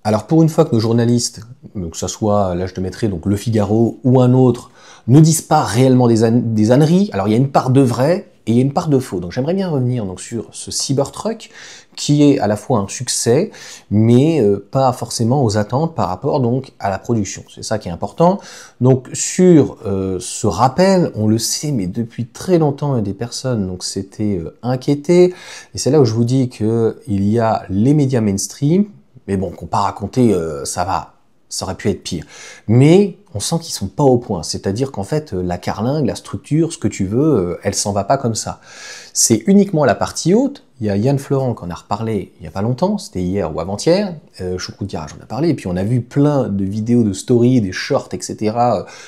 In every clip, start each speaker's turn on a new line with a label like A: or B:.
A: Alors pour une fois que nos journalistes, que ce soit, là je te mettrai donc Le Figaro ou un autre, ne disent pas réellement des âneries, alors il y a une part de vrai et il y a une part de faux. Donc j'aimerais bien revenir donc sur ce Cybertruck qui est à la fois un succès, mais pas forcément aux attentes par rapport donc à la production. C'est ça qui est important. Donc sur ce rappel, on le sait, mais depuis très longtemps, des personnes donc s'étaient inquiétées. Et c'est là où je vous dis que il y a les médias mainstream, mais bon, qu'on pas raconter, ça va, ça aurait pu être pire. Mais on sent qu'ils sont pas au point, c'est-à-dire qu'en fait, la carlingue, la structure, ce que tu veux, elle s'en va pas comme ça. C'est uniquement la partie haute. Il y a Yann Florent qui en a reparlé il y a pas longtemps, c'était hier ou avant-hier, Choucroute Garage j'en a parlé, et puis on a vu plein de vidéos de stories, des shorts, etc.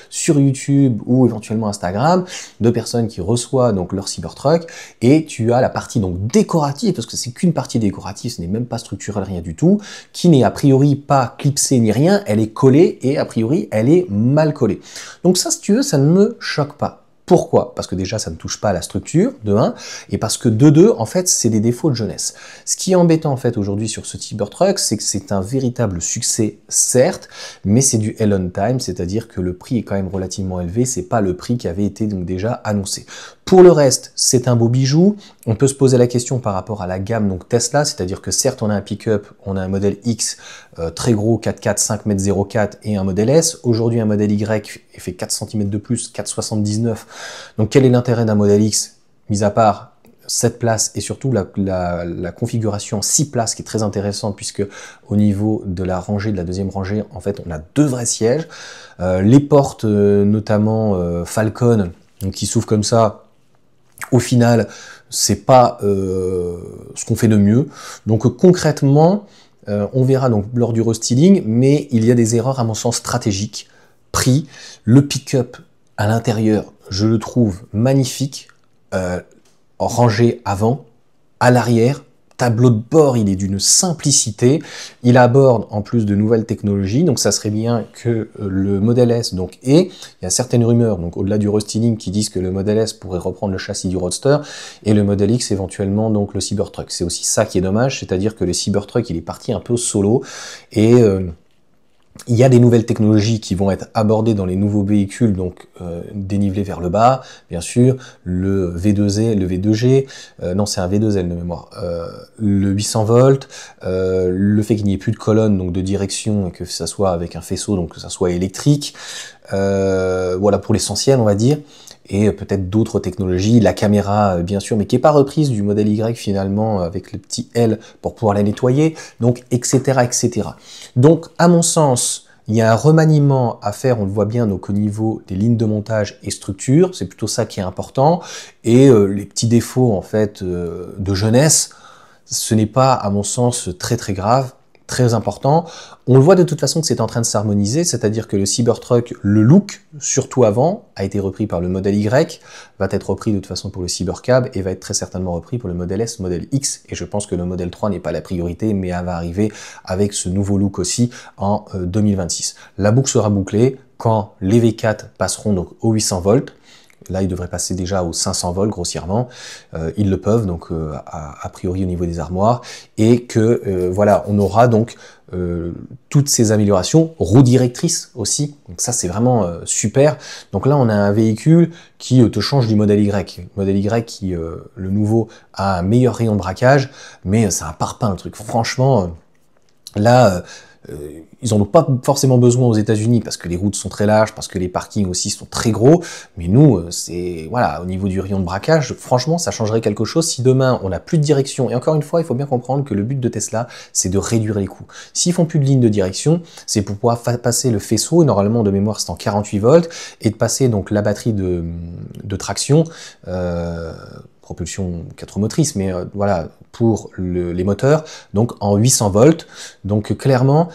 A: Sur YouTube ou éventuellement Instagram, de personnes qui reçoivent donc leur Cybertruck, et tu as la partie donc décorative, parce que c'est qu'une partie décorative, ce n'est même pas structurel, rien du tout, qui n'est a priori pas clipsée ni rien, elle est collée, et a priori elle est mal collée. Donc ça, si tu veux, ça ne me choque pas. Pourquoi? Parce que déjà, ça ne touche pas à la structure, de 1, et parce que de 2, en fait, c'est des défauts de jeunesse. Ce qui est embêtant, en fait, aujourd'hui sur ce Cybertruck, c'est que c'est un véritable succès, certes, mais c'est du hell on time, c'est-à-dire que le prix est quand même relativement élevé, c'est pas le prix qui avait été donc déjà annoncé. Pour le reste, c'est un beau bijou. On peut se poser la question par rapport à la gamme donc Tesla, c'est-à-dire que certes, on a un pick-up, on a un modèle X très gros, 4x4, 5,04 m et un modèle S. Aujourd'hui, un modèle Y fait 4 cm de plus, 4,79. Donc quel est l'intérêt d'un modèle X, mis à part 7 places et surtout la configuration 6 places qui est très intéressante puisque au niveau de la rangée, de la deuxième rangée, en fait on a 2 vrais sièges. Les portes notamment Falcon donc, qui s'ouvrent comme ça, au final c'est pas ce qu'on fait de mieux. Donc concrètement on verra donc lors du restyling, mais il y a des erreurs à mon sens stratégiques. Prix, le pick-up à l'intérieur, je le trouve magnifique, rangé avant, à l'arrière, tableau de bord, il est d'une simplicité, il aborde en plus de nouvelles technologies, donc ça serait bien que le modèle S donc il y a certaines rumeurs, donc au-delà du restyling, qui disent que le modèle S pourrait reprendre le châssis du Roadster, et le modèle X éventuellement donc le Cybertruck. C'est aussi ça qui est dommage, c'est-à-dire que le Cybertruck il est parti un peu solo, et il y a des nouvelles technologies qui vont être abordées dans les nouveaux véhicules, donc dénivelés vers le bas, bien sûr, le V2Z, le V2G, non c'est un V2L de mémoire, le 800 volts, le fait qu'il n'y ait plus de colonne donc de direction et que ça soit avec un faisceau, donc que ça soit électrique, voilà pour l'essentiel on va dire. Et peut-être d'autres technologies, la caméra bien sûr, mais qui n'est pas reprise du modèle Y finalement, avec le petit L pour pouvoir la nettoyer, donc etc. etc. Donc à mon sens, il y a un remaniement à faire, on le voit bien donc au niveau des lignes de montage et structure, c'est plutôt ça qui est important, et les petits défauts en fait de jeunesse, ce n'est pas à mon sens très très grave, très important. On le voit de toute façon que c'est en train de s'harmoniser, c'est-à-dire que le Cybertruck, le look, surtout avant, a été repris par le modèle Y, va être repris de toute façon pour le Cybercab et va être très certainement repris pour le modèle S, modèle X, et je pense que le modèle 3 n'est pas la priorité, mais elle va arriver avec ce nouveau look aussi en 2026. La boucle sera bouclée quand les V4 passeront donc aux 800 volts. Là, ils devraient passer déjà aux 500 volts grossièrement. Ils le peuvent, donc a priori au niveau des armoires. Et que voilà, on aura donc toutes ces améliorations, roue directrice aussi. Donc ça, c'est vraiment super. Donc là, on a un véhicule qui te change du modèle Y. Le modèle Y qui, le nouveau, a un meilleur rayon de braquage, mais c'est un parpaing le truc. Franchement, là... ils n'en ont pas forcément besoin aux États-Unis parce que les routes sont très larges, parce que les parkings aussi sont très gros. Mais nous, c'est voilà, au niveau du rayon de braquage, franchement, ça changerait quelque chose si demain on n'a plus de direction. Et encore une fois, il faut bien comprendre que le but de Tesla, c'est de réduire les coûts. S'ils font plus de ligne de direction, c'est pour pouvoir passer le faisceau. Et normalement, de mémoire, c'est en 48 volts, et de passer donc la batterie de traction. Propulsion 4 motrices, mais voilà, pour les moteurs, donc en 800 volts. Donc clairement,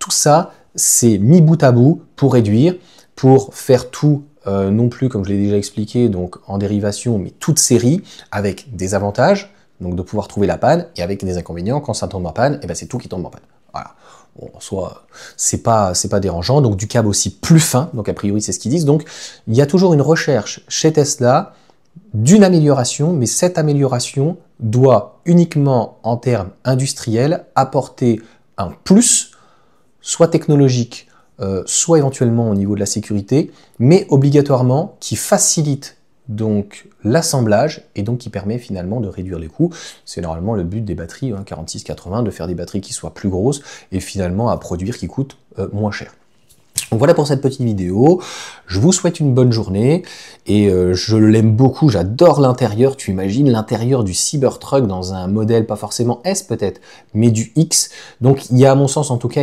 A: tout ça, c'est mis bout à bout pour réduire, pour faire tout, non plus, comme je l'ai déjà expliqué, donc en dérivation, mais toute série, avec des avantages, donc de pouvoir trouver la panne, et avec des inconvénients, quand ça tombe en panne, et ben c'est tout qui tombe en panne. Voilà. Bon, en soi, c'est pas dérangeant, donc du câble aussi plus fin, donc a priori c'est ce qu'ils disent. Donc il y a toujours une recherche chez Tesla d'une amélioration, mais cette amélioration doit uniquement en termes industriels apporter un plus soit technologique, soit éventuellement au niveau de la sécurité, mais obligatoirement qui facilite donc l'assemblage et donc qui permet finalement de réduire les coûts. C'est normalement le but des batteries 4680, de faire des batteries qui soient plus grosses et finalement à produire qui coûtent moins cher. Donc voilà pour cette petite vidéo, je vous souhaite une bonne journée, et je l'aime beaucoup, j'adore l'intérieur, tu imagines l'intérieur du Cybertruck dans un modèle, pas forcément S peut-être, mais du X, donc il y a à mon sens en tout cas,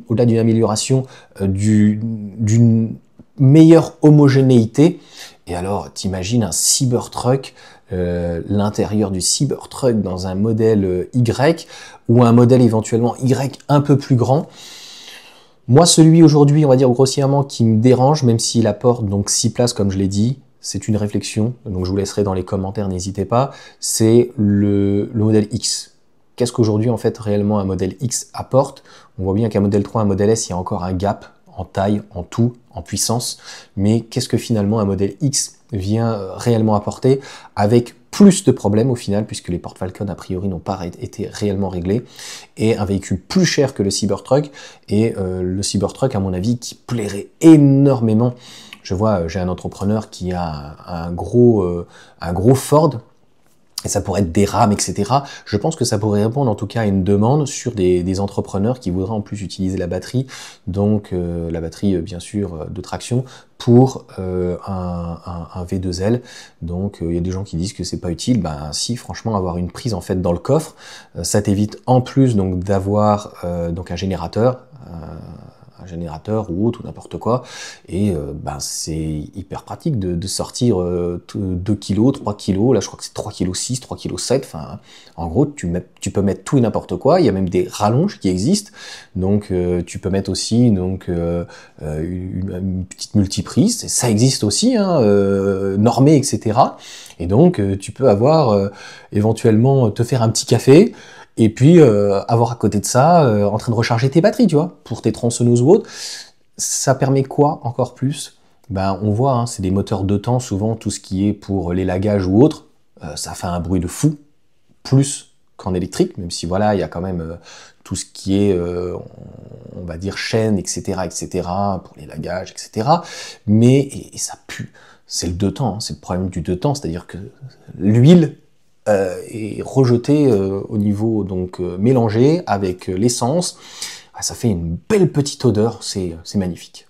A: au-delà d'une amélioration, d'une meilleure homogénéité, et alors t'imagines un Cybertruck, l'intérieur du Cybertruck dans un modèle Y, ou un modèle éventuellement Y un peu plus grand. Moi, celui aujourd'hui, on va dire grossièrement, qui me dérange, même s'il apporte donc 6 places, comme je l'ai dit, c'est une réflexion, donc je vous laisserai dans les commentaires, n'hésitez pas, c'est le modèle X. Qu'est-ce qu'aujourd'hui, en fait, réellement un modèle X apporte? On voit bien qu'un modèle 3, un modèle S, il y a encore un gap en taille, en tout, en puissance, mais qu'est-ce que finalement un modèle X vient réellement apporter, avec plus de problèmes au final, puisque les portes Falcon a priori n'ont pas été réellement réglés, et un véhicule plus cher que le Cybertruck, et le Cybertruck à mon avis qui plairait énormément. Je vois, j'ai un entrepreneur qui a un gros Ford, et ça pourrait être des rames, etc. Je pense que ça pourrait répondre en tout cas à une demande sur des entrepreneurs qui voudraient en plus utiliser la batterie, donc la batterie bien sûr de traction, pour un V2L. Donc il y a des gens qui disent que c'est pas utile. Ben si, franchement, avoir une prise en fait dans le coffre, ça t'évite en plus donc d'avoir donc un générateur ou autre, ou n'importe quoi, et ben c'est hyper pratique de sortir 2 kg, 3 kg, là je crois que c'est 3,6 kg, 3,7 kg, enfin en gros tu peux mettre tout et n'importe quoi, il y a même des rallonges qui existent, donc tu peux mettre aussi donc une petite multiprise, ça existe aussi, hein, normé, etc. Et donc tu peux avoir éventuellement te faire un petit café, et puis avoir à côté de ça, en train de recharger tes batteries, tu vois, pour tes tronçonneuses ou autres. Ça permet quoi encore plus? Ben, on voit, hein, c'est des moteurs de temps, souvent tout ce qui est pour l'élagage ou autre, ça fait un bruit de fou, plus qu'en électrique, même si voilà, il y a quand même tout ce qui est, on va dire, chaîne, etc., pour l'élagage, etc. Mais, et ça pue, c'est le deux temps, hein, c'est le problème du deux temps, c'est-à-dire que l'huile est rejeté au niveau donc mélangé avec l'essence, ça fait une belle petite odeur, c'est magnifique.